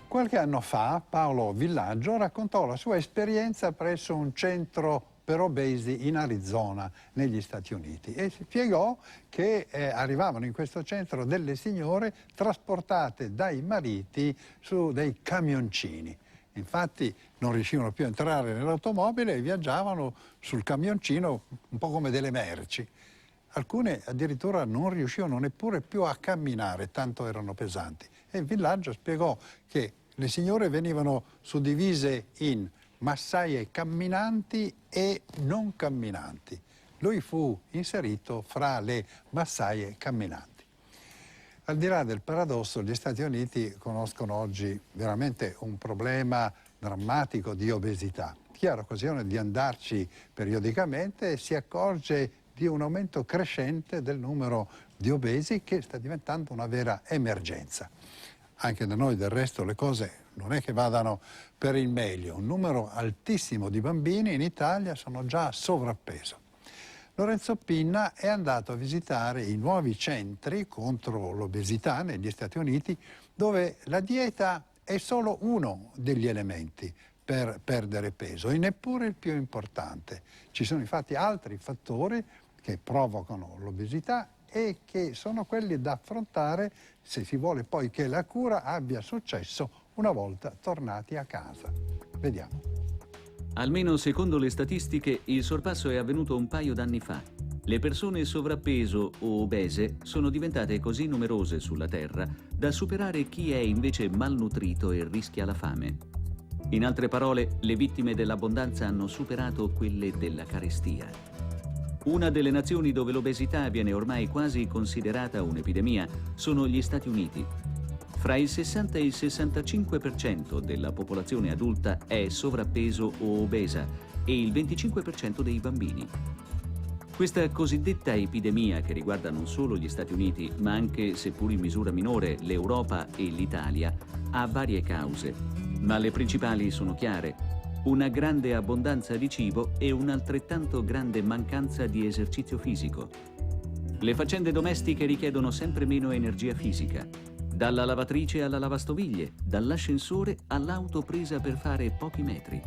Qualche anno fa Paolo Villaggio raccontò la sua esperienza presso un centro per obesi in Arizona, negli Stati Uniti, e spiegò che arrivavano in questo centro delle signore trasportate dai mariti su dei camioncini. Infatti non riuscivano più a entrare nell'automobile e viaggiavano sul camioncino un po' come delle merci. Alcune addirittura non riuscivano neppure più a camminare, tanto erano pesanti. E il Villaggio spiegò che le signore venivano suddivise in massaie camminanti e non camminanti. Lui fu inserito fra le massaie camminanti. Al di là del paradosso, gli Stati Uniti conoscono oggi veramente un problema drammatico di obesità. Chi ha l'occasione di andarci periodicamente si accorge di un aumento crescente del numero di obesi che sta diventando una vera emergenza. Anche da noi del resto le cose non è che vadano per il meglio. Un numero altissimo di bambini in Italia sono già a sovrappeso. Lorenzo Pinna è andato a visitare i nuovi centri contro l'obesità negli Stati Uniti, dove la dieta è solo uno degli elementi per perdere peso e neppure il più importante. Ci sono infatti altri fattori che provocano l'obesità e che sono quelli da affrontare se si vuole poi che la cura abbia successo una volta tornati a casa. Vediamo. Almeno secondo le statistiche, il sorpasso è avvenuto un paio d'anni fa. Le persone sovrappeso o obese sono diventate così numerose sulla Terra da superare chi è invece malnutrito e rischia la fame. In altre parole, le vittime dell'abbondanza hanno superato quelle della carestia. Una delle nazioni dove l'obesità viene ormai quasi considerata un'epidemia sono gli Stati Uniti. Fra il 60 e il 65% della popolazione adulta è sovrappeso o obesa e il 25% dei bambini. Questa cosiddetta epidemia, che riguarda non solo gli Stati Uniti, ma anche, seppur in misura minore, l'Europa e l'Italia, ha varie cause, ma le principali sono chiare: una grande abbondanza di cibo e un'altrettanto grande mancanza di esercizio fisico. Le faccende domestiche richiedono sempre meno energia fisica, dalla lavatrice alla lavastoviglie, dall'ascensore all'auto presa per fare pochi metri.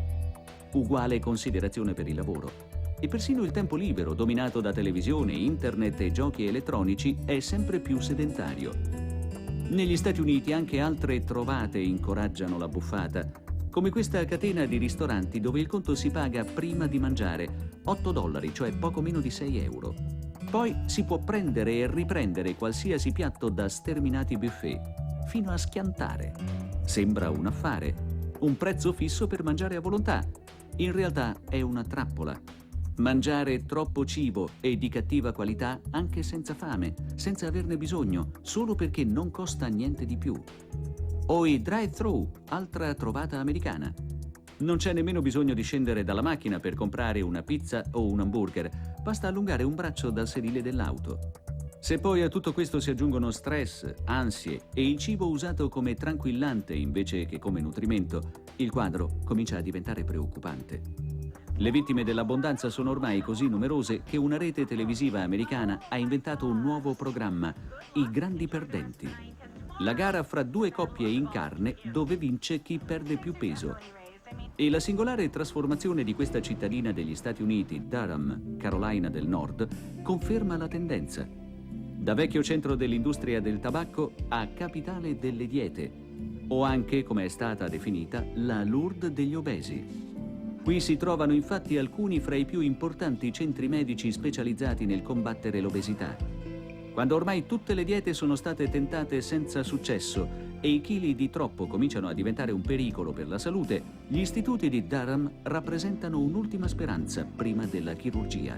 Uguale considerazione per il lavoro. E persino il tempo libero, dominato da televisione, internet e giochi elettronici, è sempre più sedentario. Negli Stati Uniti anche altre trovate incoraggiano la buffata, come questa catena di ristoranti dove il conto si paga prima di mangiare, $8, cioè poco meno di 6 euro. Poi si può prendere e riprendere qualsiasi piatto da sterminati buffet, fino a schiantare. Sembra un affare, un prezzo fisso per mangiare a volontà. In realtà è una trappola. Mangiare troppo cibo e di cattiva qualità anche senza fame, senza averne bisogno, solo perché non costa niente di più. O i drive-thru, altra trovata americana. Non c'è nemmeno bisogno di scendere dalla macchina per comprare una pizza o un hamburger, basta allungare un braccio dal sedile dell'auto. Se poi a tutto questo si aggiungono stress, ansie e il cibo usato come tranquillante invece che come nutrimento, il quadro comincia a diventare preoccupante. Le vittime dell'abbondanza sono ormai così numerose che una rete televisiva americana ha inventato un nuovo programma, I Grandi Perdenti. La gara fra due coppie in carne dove vince chi perde più peso. E la singolare trasformazione di questa cittadina degli Stati Uniti, Durham, Carolina del Nord, conferma la tendenza. Da vecchio centro dell'industria del tabacco a capitale delle diete, o anche, come è stata definita, la Lourdes degli obesi. Qui si trovano infatti alcuni fra i più importanti centri medici specializzati nel combattere l'obesità. Quando ormai tutte le diete sono state tentate senza successo e i chili di troppo cominciano a diventare un pericolo per la salute, gli istituti di Durham rappresentano un'ultima speranza prima della chirurgia.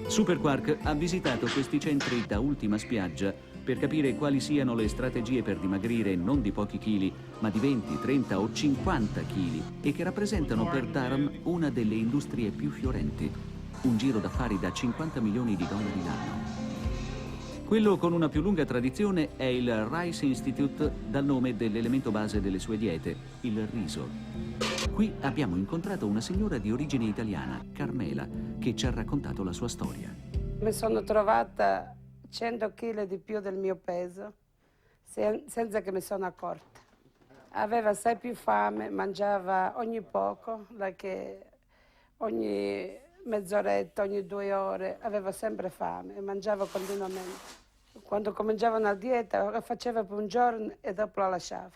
Superquark ha visitato questi centri da ultima spiaggia per capire quali siano le strategie per dimagrire non di pochi chili, ma di 20, 30 o 50 chili e che rappresentano per Durham una delle industrie più fiorenti. Un giro d'affari da $50 milioni l'anno. Quello con una più lunga tradizione è il Rice Institute, dal nome dell'elemento base delle sue diete, il riso. Qui abbiamo incontrato una signora di origine italiana, Carmela, che ci ha raccontato la sua storia. Mi sono trovata 100 kg di più del mio peso, senza che mi sono accorta. aveva assai più fame, mangiava ogni poco, ogni mezz'oretta, ogni 2 ore, aveva sempre fame e mangiava continuamente. Quando cominciava una dieta la faceva per un giorno e dopo la lasciava.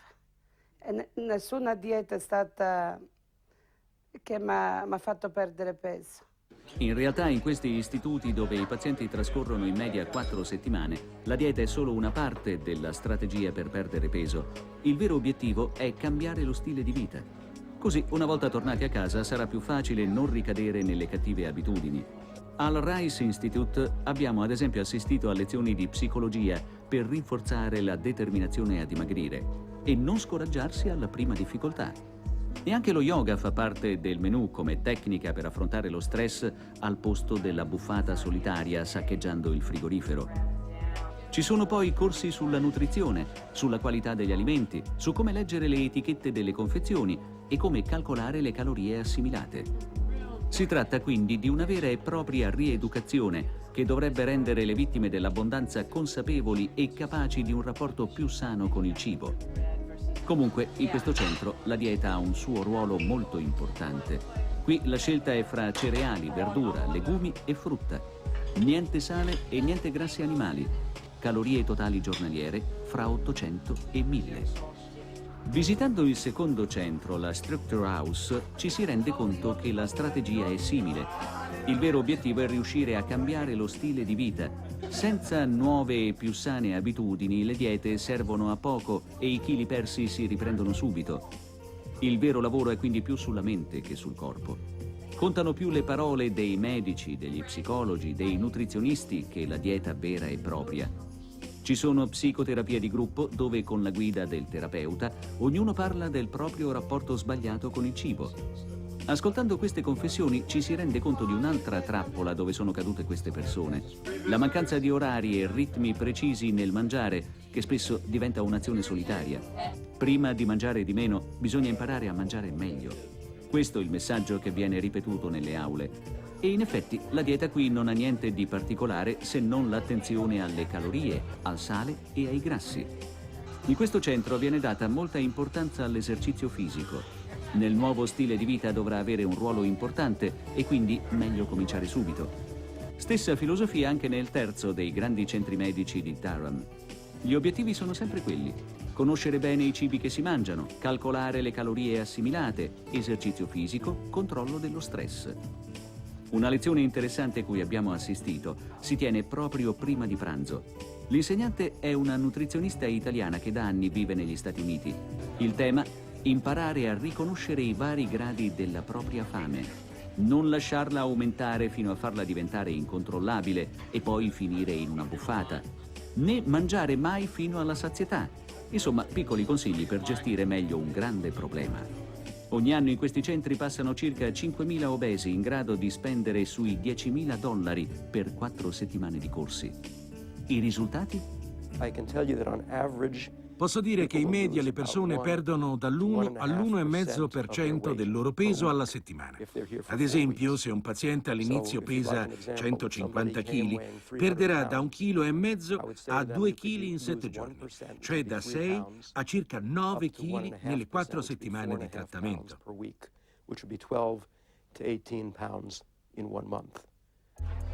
E nessuna dieta è stata che mi ha fatto perdere peso. In realtà in questi istituti dove i pazienti trascorrono in media 4 settimane, la dieta è solo una parte della strategia per perdere peso. Il vero obiettivo è cambiare lo stile di vita. Così, una volta tornati a casa, sarà più facile non ricadere nelle cattive abitudini. Al Rice Institute abbiamo ad esempio assistito a lezioni di psicologia per rinforzare la determinazione a dimagrire e non scoraggiarsi alla prima difficoltà. E anche lo yoga fa parte del menù come tecnica per affrontare lo stress al posto della buffata solitaria saccheggiando il frigorifero. Ci sono poi corsi sulla nutrizione, sulla qualità degli alimenti, su come leggere le etichette delle confezioni e come calcolare le calorie assimilate. Si tratta quindi di una vera e propria rieducazione che dovrebbe rendere le vittime dell'abbondanza consapevoli e capaci di un rapporto più sano con il cibo. Comunque, in questo centro la dieta ha un suo ruolo molto importante. Qui la scelta è fra cereali, verdura, legumi e frutta. Niente sale e niente grassi animali. Calorie totali giornaliere fra 800 e 1000. Visitando il secondo centro, la Structure House, ci si rende conto che la strategia è simile. Il vero obiettivo è riuscire a cambiare lo stile di vita. Senza nuove e più sane abitudini, le diete servono a poco e i chili persi si riprendono subito. Il vero lavoro è quindi più sulla mente che sul corpo. Contano più le parole dei medici, degli psicologi, dei nutrizionisti che la dieta vera e propria. Ci sono psicoterapie di gruppo dove, con la guida del terapeuta, ognuno parla del proprio rapporto sbagliato con il cibo. Ascoltando queste confessioni ci si rende conto di un'altra trappola dove sono cadute queste persone. La mancanza di orari e ritmi precisi nel mangiare, che spesso diventa un'azione solitaria. Prima di mangiare di meno, bisogna imparare a mangiare meglio. Questo è il messaggio che viene ripetuto nelle aule. E in effetti la dieta qui non ha niente di particolare se non l'attenzione alle calorie, al sale e ai grassi. In questo centro viene data molta importanza all'esercizio fisico. Nel nuovo stile di vita dovrà avere un ruolo importante e quindi meglio cominciare subito. Stessa filosofia anche nel terzo dei grandi centri medici di Durham. Gli obiettivi sono sempre quelli: conoscere bene i cibi che si mangiano, calcolare le calorie assimilate, esercizio fisico, controllo dello stress. Una lezione interessante cui abbiamo assistito si tiene proprio prima di pranzo. L'insegnante è una nutrizionista italiana che da anni vive negli Stati Uniti. Il tema: imparare a riconoscere i vari gradi della propria fame. Non lasciarla aumentare fino a farla diventare incontrollabile e poi finire in una buffata. Né mangiare mai fino alla sazietà. Insomma, piccoli consigli per gestire meglio un grande problema. Ogni anno in questi centri passano circa 5.000 obesi in grado di spendere sui $10.000 per 4 settimane di corsi. I risultati? Posso dire che in media le persone perdono dall'1 all'1,5% del loro peso alla settimana. Ad esempio, se un paziente all'inizio pesa 150 kg, perderà da 1,5 kg a 2 kg in 7 giorni, cioè da 6 a circa 9 kg nelle 4 settimane di trattamento.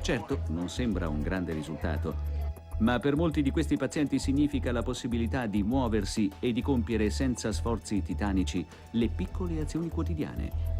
Certo, non sembra un grande risultato. Ma per molti di questi pazienti significa la possibilità di muoversi e di compiere senza sforzi titanici le piccole azioni quotidiane.